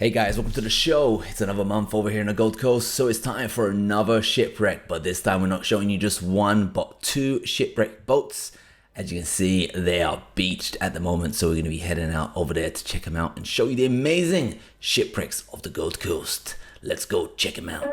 Hey guys, welcome to the show. It's another month over here in the Gold Coast, so it's time for another shipwreck. But this time we're not showing you just one, but two shipwreck boats. As you can see, they are beached at the moment, so we're going to be heading out over there to check them out and show you the amazing shipwrecks of the Gold Coast. Let's go check them out.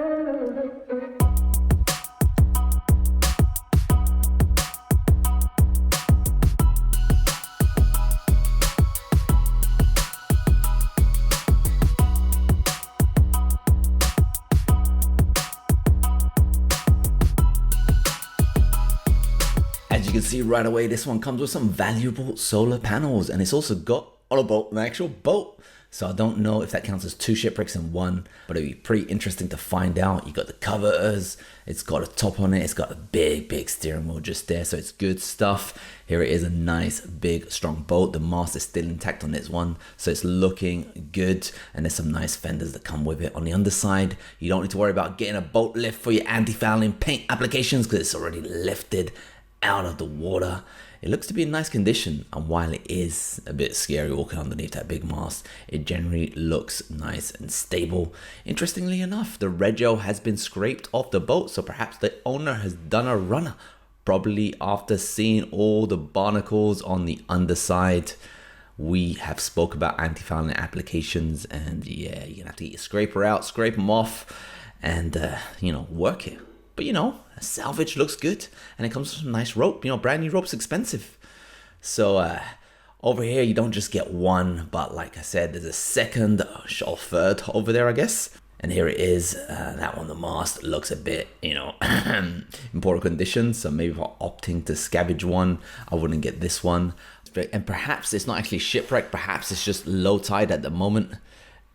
As you can see right away, this one comes with some valuable solar panels, and it's also got on a boat, an actual boat. So I don't know if that counts as two shipwrecks in one, but it'd be pretty interesting to find out. You got the covers, it's got a top on it, it's got a big steering wheel just there, so it's good stuff. Here it is, a nice big strong boat. The mast is still intact on this one, so it's looking good, and there's some nice fenders that come with it. On the underside, you don't need to worry about getting a boat lift for your anti-fouling paint applications because it's already lifted out of the water. It looks to be in nice condition, and while it is a bit scary walking underneath that big mast, it generally looks nice and stable. Interestingly enough, the rego has been scraped off the boat, so perhaps the owner has done a runner, probably after seeing all the barnacles on the underside. We have spoke about anti-fouling applications, and yeah, you're gonna have to get your scraper out, scrape them off, and work it. But salvage looks good, and it comes with some nice rope. Brand new rope's expensive. So over here, you don't just get one, but like I said, there's a second or third over there, I guess. And here it is. That one, the mast looks a bit, in poor condition. So maybe if I'm opting to scavenge one, I wouldn't get this one. And perhaps it's not actually shipwrecked. Perhaps it's just low tide at the moment,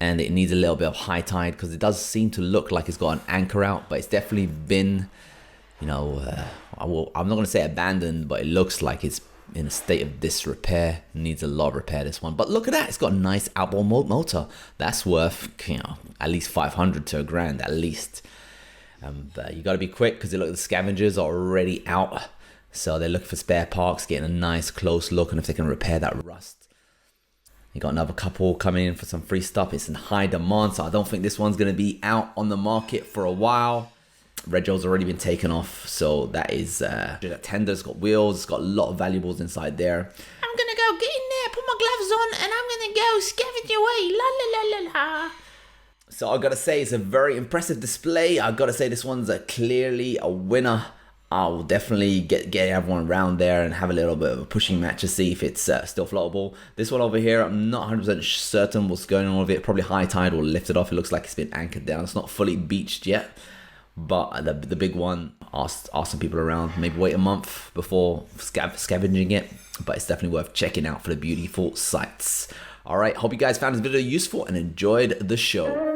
and it needs a little bit of high tide, because it does seem to look like it's got an anchor out, but it's definitely been, I'm not going to say abandoned, but it looks like it's in a state of disrepair. It needs a lot of repair, this one. But look at that, it's got a nice outboard motor. That's worth, at least 500 to $1,000 at least. You got to be quick, because the scavengers are already out. So they're looking for spare parts, getting a nice close look, and if they can repair that rust. You got another couple coming in for some free stuff. It's in high demand, so I don't think this one's going to be out on the market for a while. Rego's already been taken off, so that is that tender's got wheels. It's got a lot of valuables inside there. I'm gonna go get in there, put my gloves on, and I'm gonna go scavenge away. La la la la la. So I gotta say, it's a very impressive display. I gotta say, this one's clearly a winner. I'll definitely get everyone around there and have a little bit of a pushing match to see if it's still floatable. This one over here, I'm not 100% certain what's going on with it. Probably high tide will lift it off. It looks like it's been anchored down. It's not fully beached yet. But the big one, ask some people around. Maybe wait a month before scavenging it. But it's definitely worth checking out for the beautiful sights. All right, hope you guys found this video useful and enjoyed the show.